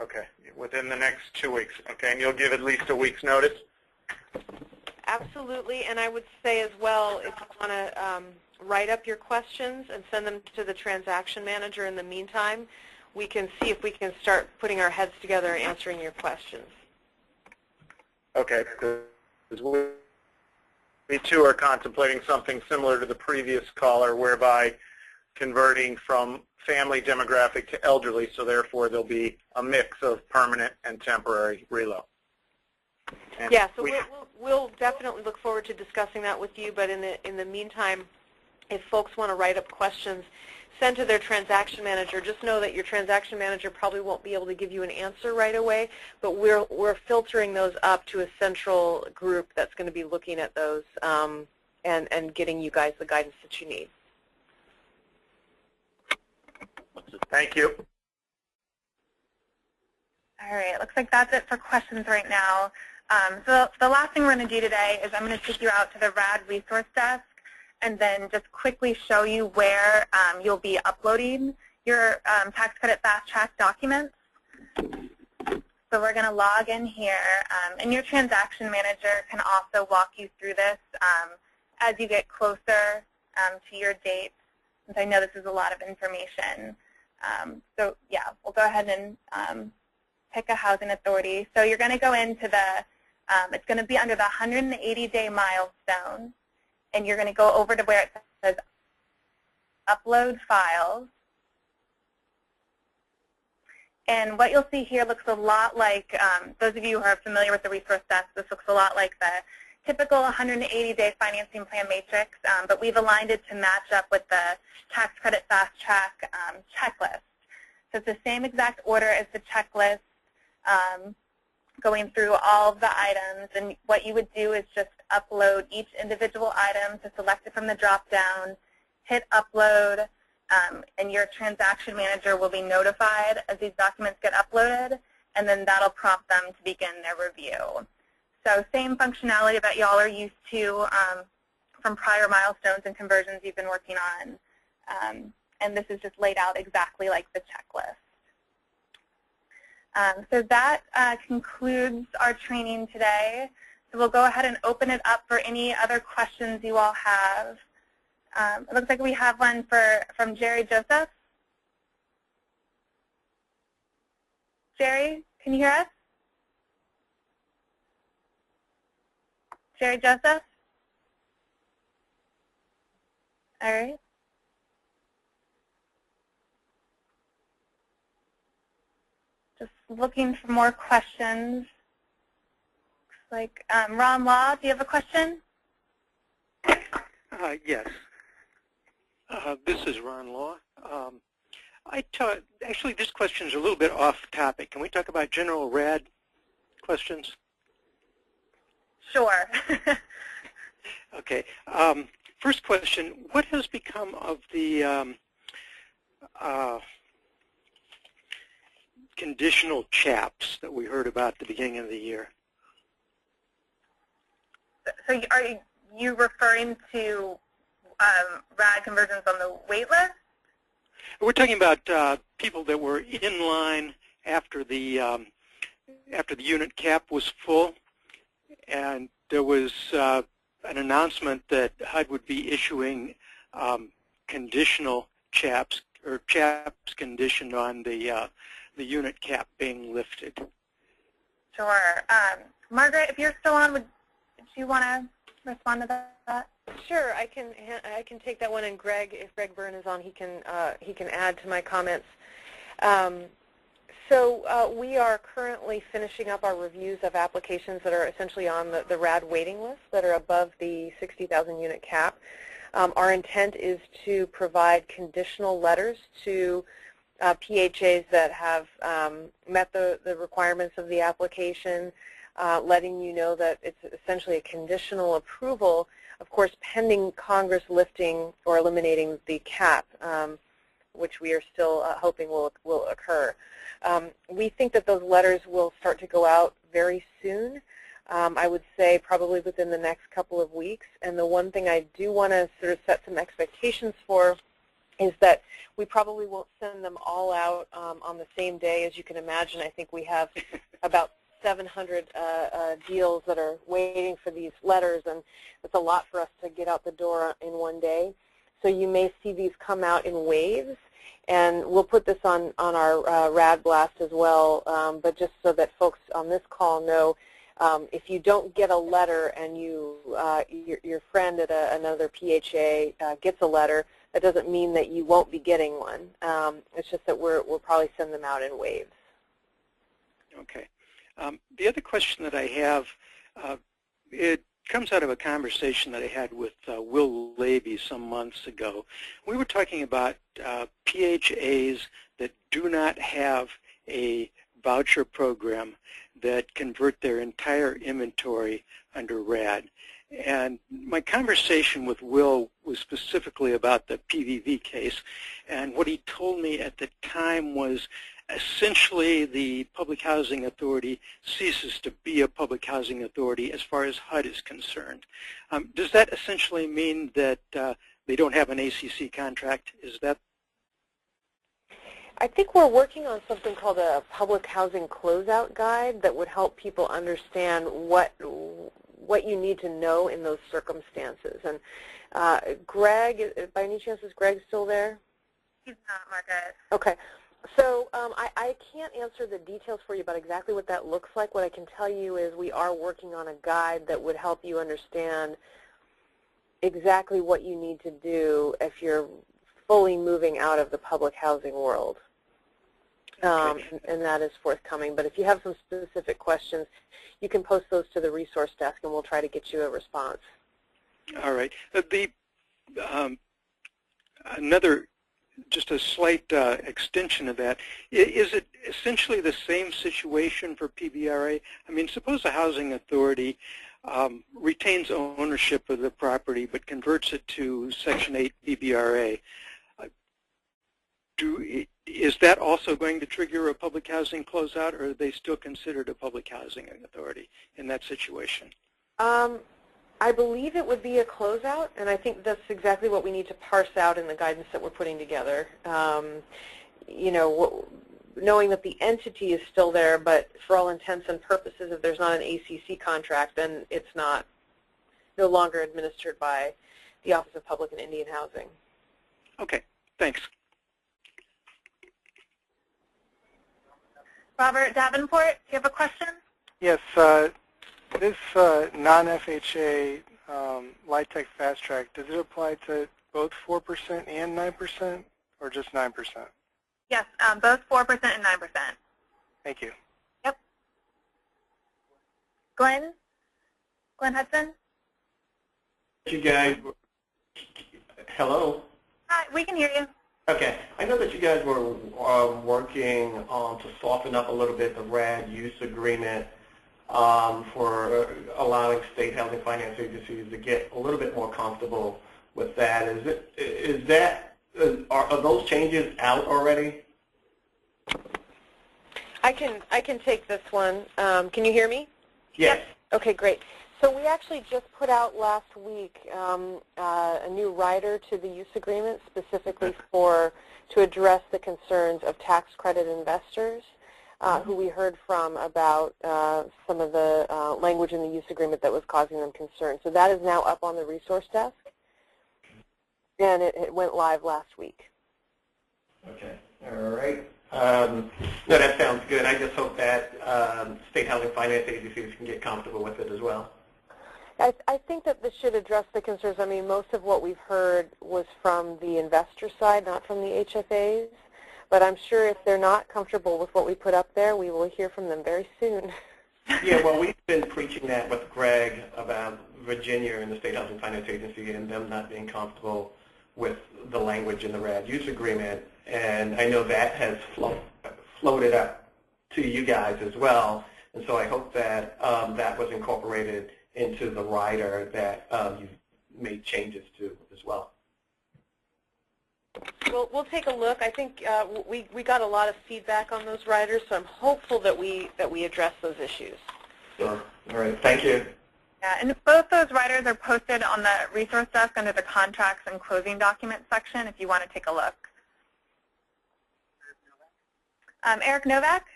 Okay, within the next 2 weeks. Okay, and you'll give at least a week's notice? Absolutely, and I would say as well, if you want to write up your questions and send them to the transaction manager in the meantime, we can see if we can start putting our heads together and answering your questions. Okay, because we too are contemplating something similar to the previous caller, whereby converting from family demographic to elderly, so therefore there'll be a mix of permanent and temporary reload. And yeah, so we'll definitely look forward to discussing that with you, but in the meantime, if folks want to write up questions, send to their transaction manager. Just know that your transaction manager probably won't be able to give you an answer right away, but we're filtering those up to a central group that's going to be looking at those and getting you guys the guidance that you need. Thank you. All right, looks like that's it for questions right now. So the last thing we're going to do today is I'm going to take you out to the RAD resource desk and then just quickly show you where you'll be uploading your tax credit fast track documents. So we're going to log in here, and your transaction manager can also walk you through this as you get closer to your dates, since I know this is a lot of information. So yeah, we'll go ahead and pick a housing authority. So you're going to go into the, it's going to be under the 180-day milestone, and you're going to go over to where it says upload files. And what you'll see here looks a lot like, those of you who are familiar with the resource desk, this looks a lot like the typical 180-day financing plan matrix, but we've aligned it to match up with the tax credit fast track checklist. So it's the same exact order as the checklist, going through all of the items, and what you would do is just upload each individual item, to select it from the drop-down, hit upload, and your transaction manager will be notified as these documents get uploaded, and then that'll prompt them to begin their review. So same functionality that y'all are used to from prior milestones and conversions you've been working on, and this is just laid out exactly like the checklist. So that concludes our training today. So we'll go ahead and open it up for any other questions you all have. It looks like we have one from Jerry Joseph. Jerry, can you hear us? Jerry Joseph? All right. Just looking for more questions. Looks like Ron Law, do you have a question? Yes. This is Ron Law. Actually, this question is a little bit off topic. Can we talk about general RAD questions? Sure. Okay. First question, what has become of the conditional chaps that we heard about at the beginning of the year? So are you referring to RAD conversions on the wait list? We're talking about people that were in line after the unit cap was full, and there was an announcement that HUD would be issuing conditional chaps, or chaps conditioned on the unit cap being lifted. Sure. Margaret, if you're still on, would you want to respond to that? Sure, I can take that one, and Greg, if Greg Byrne is on, he can add to my comments. So we are currently finishing up our reviews of applications that are essentially on the RAD waiting list that are above the 60,000 unit cap. Our intent is to provide conditional letters to PHAs that have met the requirements of the application, letting you know that it's essentially a conditional approval, of course, pending Congress lifting or eliminating the cap, which we are still hoping will occur. We think that those letters will start to go out very soon. I would say probably within the next couple of weeks. And the one thing I do want to sort of set some expectations for is that we probably won't send them all out on the same day. As you can imagine, I think we have about 700 deals that are waiting for these letters, and it's a lot for us to get out the door in one day. So you may see these come out in waves, and we'll put this on our RAD blast as well, but just so that folks on this call know, If you don't get a letter and your friend at another FHA gets a letter, that doesn't mean that you won't be getting one. It's just that we'll probably send them out in waves. Okay. The other question that I have, it comes out of a conversation that I had with Will Levy some months ago. We were talking about PHAs that do not have a voucher program that convert their entire inventory under RAD. And my conversation with Will was specifically about the PVV case, and what he told me at the time was essentially the Public Housing Authority ceases to be a public housing authority as far as HUD is concerned. Does that essentially mean that they don't have an ACC contract? Is that? I think we're working on something called a public housing closeout guide that would help people understand what you need to know in those circumstances. And Greg, by any chance, is Greg still there? He's not, Margaret. Okay. So I can't answer the details for you about exactly what that looks like. What I can tell you is we are working on a guide that would help you understand exactly what you need to do if you're fully moving out of the public housing world. And that is forthcoming. But if you have some specific questions, you can post those to the resource desk, and we'll try to get you a response. All right. Just a slight extension of that, is it essentially the same situation for PBRA? I mean, suppose a housing authority retains ownership of the property but converts it to Section 8 PBRA. Is that also going to trigger a public housing closeout, or are they still considered a public housing authority in that situation? I believe it would be a closeout, and I think that's exactly what we need to parse out in the guidance that we're putting together. You know, knowing that the entity is still there, but for all intents and purposes, if there's not an ACC contract, then it's no longer administered by the Office of Public and Indian Housing. Okay, thanks. Robert Davenport, do you have a question? Yes. This non-FHA LIHTC Fast Track, does it apply to both 4% and 9%, or just 9%? Yes, both 4% and 9%. Thank you. Yep. Glenn Hudson? You guys, hello? Hi, we can hear you. Okay. I know that you guys were working to soften up a little bit the RAD use agreement for allowing state housing finance agencies to get a little bit more comfortable with that. Are those changes out already? I can take this one. Can you hear me? Yes. Okay, great. So we actually just put out last week a new rider to the use agreement specifically to address the concerns of tax credit investors who we heard from about some of the language in the use agreement that was causing them concern. So that is now up on the resource desk, and it went live last week. Okay. All right. No, that sounds good. I just hope that state housing finance agencies can get comfortable with it as well. I think that this should address the concerns. I mean, most of what we've heard was from the investor side, not from the HFAs. But I'm sure if they're not comfortable with what we put up there, we will hear from them very soon. Yeah, well, we've been preaching that with Greg about Virginia and the State Housing Finance Agency and them not being comfortable with the language in the RAD use agreement. And I know that has floated up to you guys as well. And so I hope that that was incorporated into the rider that you've made changes to as well. We'll take a look. I think we got a lot of feedback on those riders, so I'm hopeful that we address those issues. Sure. All right. Thank you. Yeah, and both those riders are posted on the resource desk under the contracts and closing documents section if you want to take a look. Eric Novak?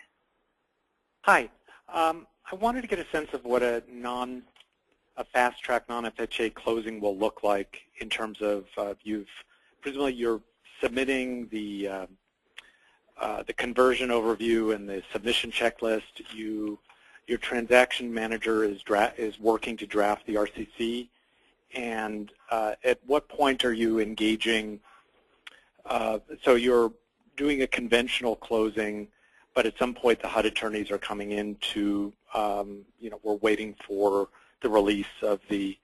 Hi. I wanted to get a sense of what a fast-track non-FHA closing will look like in terms of presumably you're submitting the conversion overview and the submission checklist. You your transaction manager is working to draft the RCC, and at what point are you engaging? So you're doing a conventional closing, but at some point the HUD attorneys are coming in to, we're waiting for the release of the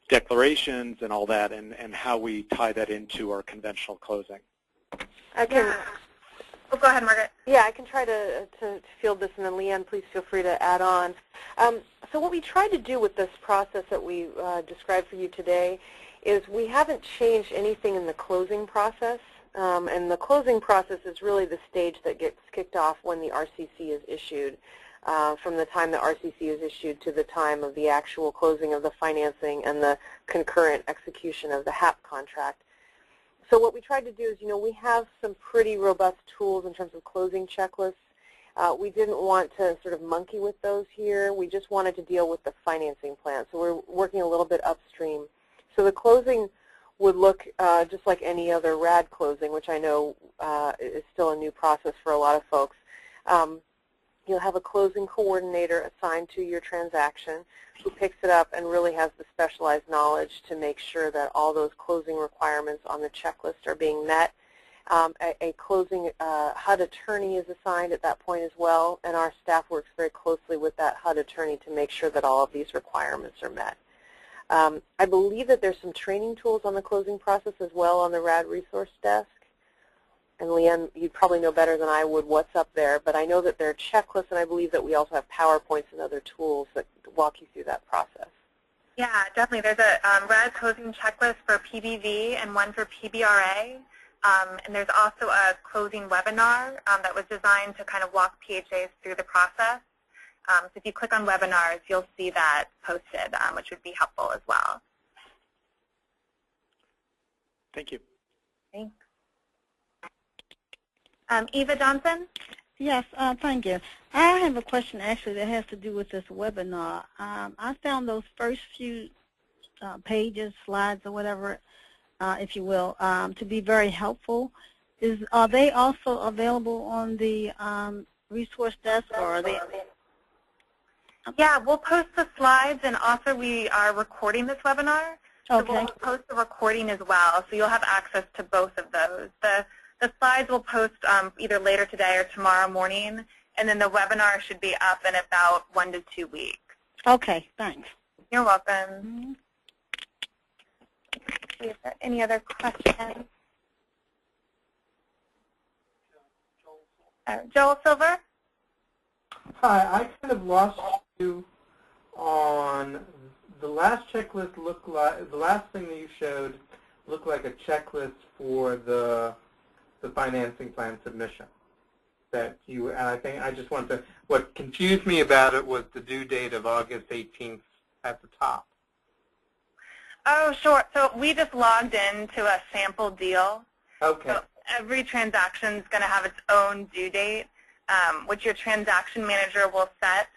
declarations and all that, and how we tie that into our conventional closing. I can. Yeah. Oh, go ahead, Margaret. Yeah, I can try to field this, and then Leanne, please feel free to add on. So what we tried to do with this process that we described for you today is we haven't changed anything in the closing process, and the closing process is really the stage that gets kicked off when the RCC is issued. From the time the RCC is issued to the time of the actual closing of the financing and the concurrent execution of the HAP contract. So what we tried to do is, we have some pretty robust tools in terms of closing checklists. We didn't want to sort of monkey with those here. We just wanted to deal with the financing plan. So we're working a little bit upstream. So the closing would look just like any other RAD closing, which I know is still a new process for a lot of folks. You'll have a closing coordinator assigned to your transaction who picks it up and really has the specialized knowledge to make sure that all those closing requirements on the checklist are being met. A closing HUD attorney is assigned at that point as well, and our staff works very closely with that HUD attorney to make sure that all of these requirements are met. I believe that there's some training tools on the closing process as well on the RAD resource desk. And Leanne, you'd probably know better than I would what's up there, but I know that there are checklists, and I believe that we also have PowerPoints and other tools that walk you through that process. Yeah, definitely. There's a RAD closing checklist for PBV and one for PBRA. And there's also a closing webinar that was designed to kind of walk PHAs through the process. So if you click on webinars, you'll see that posted, which would be helpful as well. Thank you. Thanks. Eva Johnson? Yes, thank you. I have a question actually that has to do with this webinar. I found those first few pages, slides, or whatever, if you will, to be very helpful. Are they also available on the resource desk, or are they? Yeah, we'll post the slides, and also we are recording this webinar. So we'll post the recording as well, so you'll have access to both of those. The slides will post either later today or tomorrow morning, and then the webinar should be up in about 1 to 2 weeks. Okay, thanks. You're welcome. Let's see if there are any other questions. Joel Silver? Hi, I kind of lost you on the last checklist. The last thing that you showed looked like a checklist for the financing plan submission that you, and I think I just want to, what confused me about it was the due date of August 18th at the top. Oh, sure. So we just logged into a sample deal. Okay. So every transaction is going to have its own due date, which your transaction manager will set,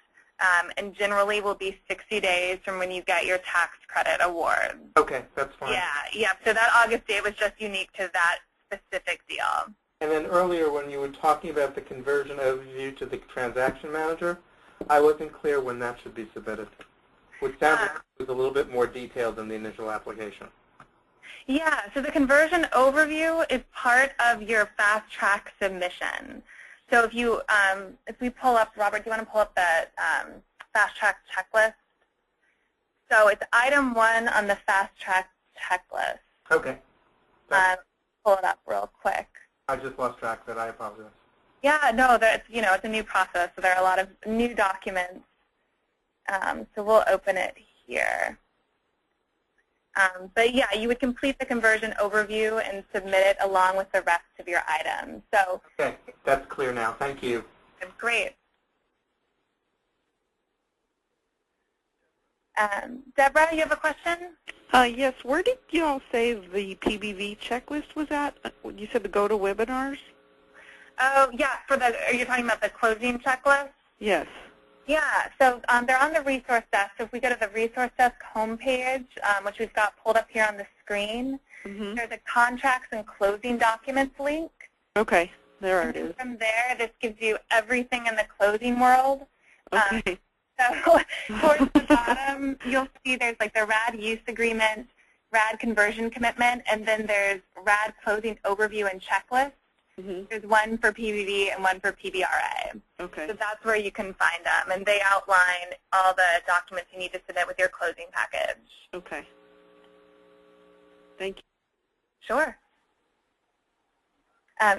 and generally will be 60 days from when you get your tax credit award. Okay, that's fine. Yeah. So that August date was just unique to that specific deal. And then earlier when you were talking about the conversion overview to the transaction manager, I wasn't clear when that should be submitted, which sounds like it was a little bit more detailed than the initial application. Yeah, so the conversion overview is part of your fast track submission. So if we pull up, Robert, do you want to pull up the fast track checklist? So it's item 1 on the fast track checklist. Okay. Pull it up real quick. I just lost track of it. I apologize. Yeah, no, it's a new process, so there are a lot of new documents. So we'll open it here. But yeah, you would complete the conversion overview and submit it along with the rest of your items. So okay, that's clear now. Thank you. Great. Deborah, you have a question? Yes. Where did you all say the PBV checklist was at? You said the go to webinars? Oh, yeah. Are you talking about the closing checklist? Yes. Yeah. So they're on the resource desk. So if we go to the resource desk homepage, which we've got pulled up here on the screen, there's a contracts and closing documents link. Okay. There it is. From there, this gives you everything in the closing world. Okay. So towards the bottom, you'll see there's like the RAD use agreement, RAD conversion commitment, and then there's RAD closing overview and checklist. There's one for PBV and one for PBRA. Okay. So that's where you can find them, and they outline all the documents you need to submit with your closing package. Okay. Thank you. Sure.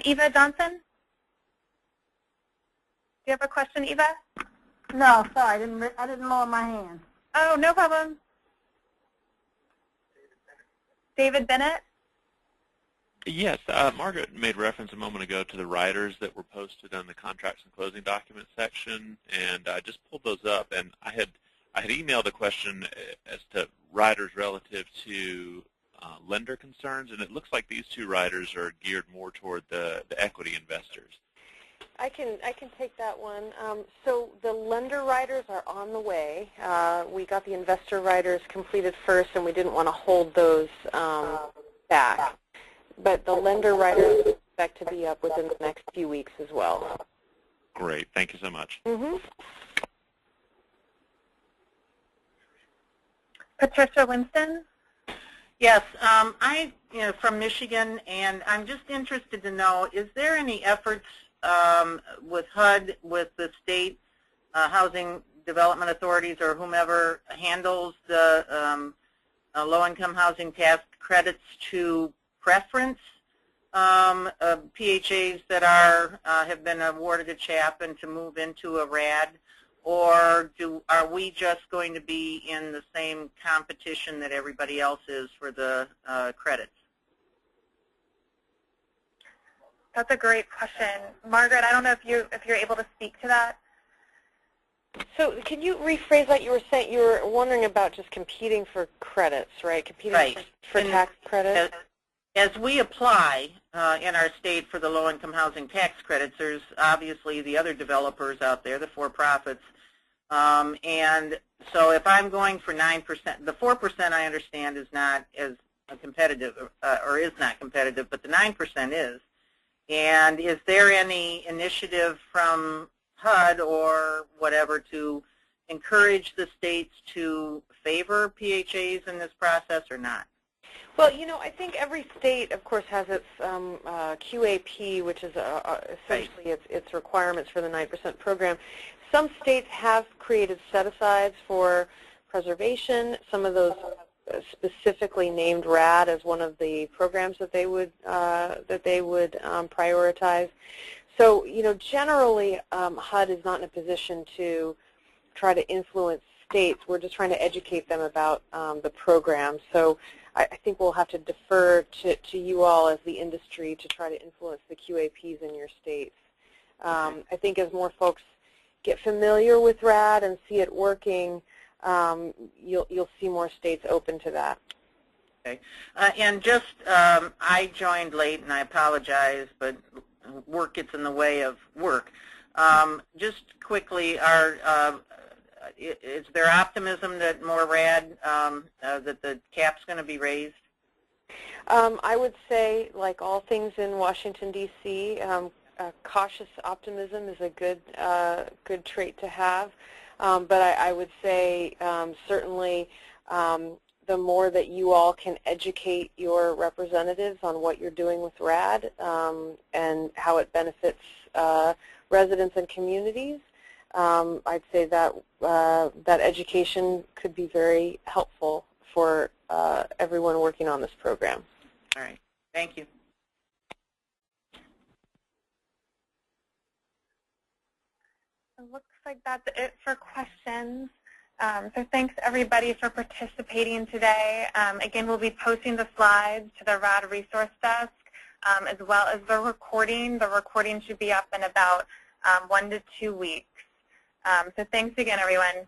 Eva Johnson? Do you have a question, Eva? No, sorry, I didn't lower my hand. Oh, no problem. David Bennett? Yes, Margaret made reference a moment ago to the riders that were posted on the contracts and closing documents section, and I just pulled those up, and I had emailed a question as to riders relative to lender concerns, and it looks like these two riders are geared more toward the equity investors. I can take that one. So the lender riders are on the way. We got the investor riders completed first, and we didn't want to hold those back. But the lender riders expect to be up within the next few weeks as well. Great. Thank you so much. Patricia Winston? Yes, I'm from Michigan, and I'm just interested to know, is there any efforts with HUD, with the state housing development authorities or whomever handles the low-income housing tax credits to preference PHAs that have been awarded a CHAP and to move into a RAD, or are we just going to be in the same competition that everybody else is for the credits? That's a great question. Margaret, I don't know if you're able to speak to that. So can you rephrase that? You were wondering about just competing for credits, right? Competing for tax credits? As we apply in our state for the low-income housing tax credits, there's obviously the other developers out there, the for-profits. And so if I'm going for 9%, the 4% I understand is not as competitive, or is not competitive, but the 9% is. And is there any initiative from HUD or whatever to encourage the states to favor PHAs in this process or not? Well, I think every state, of course, has its QAP, which is essentially its requirements for the 9% program. Some states have created set-asides for preservation. Some of those have specifically named RAD as one of the programs that they would prioritize. So, generally, HUD is not in a position to try to influence states. We're just trying to educate them about the program. So I think we'll have to defer to you all as the industry to try to influence the QAPs in your states. I think as more folks get familiar with RAD and see it working, you'll see more states open to that. Okay. And just, I joined late, and I apologize, but work gets in the way of work. Just quickly, is there optimism that more RAD, that the cap's going to be raised? I would say, like all things in Washington, D.C., cautious optimism is a good trait to have. But I would say certainly the more that you all can educate your representatives on what you're doing with RAD and how it benefits residents and communities, I'd say that that education could be very helpful for everyone working on this program. All right. Thank you. It looks like that's it for questions. So thanks everybody for participating today. Again, we'll be posting the slides to the RAD resource desk as well as the recording. The recording should be up in about 1 to 2 weeks. So thanks again, everyone.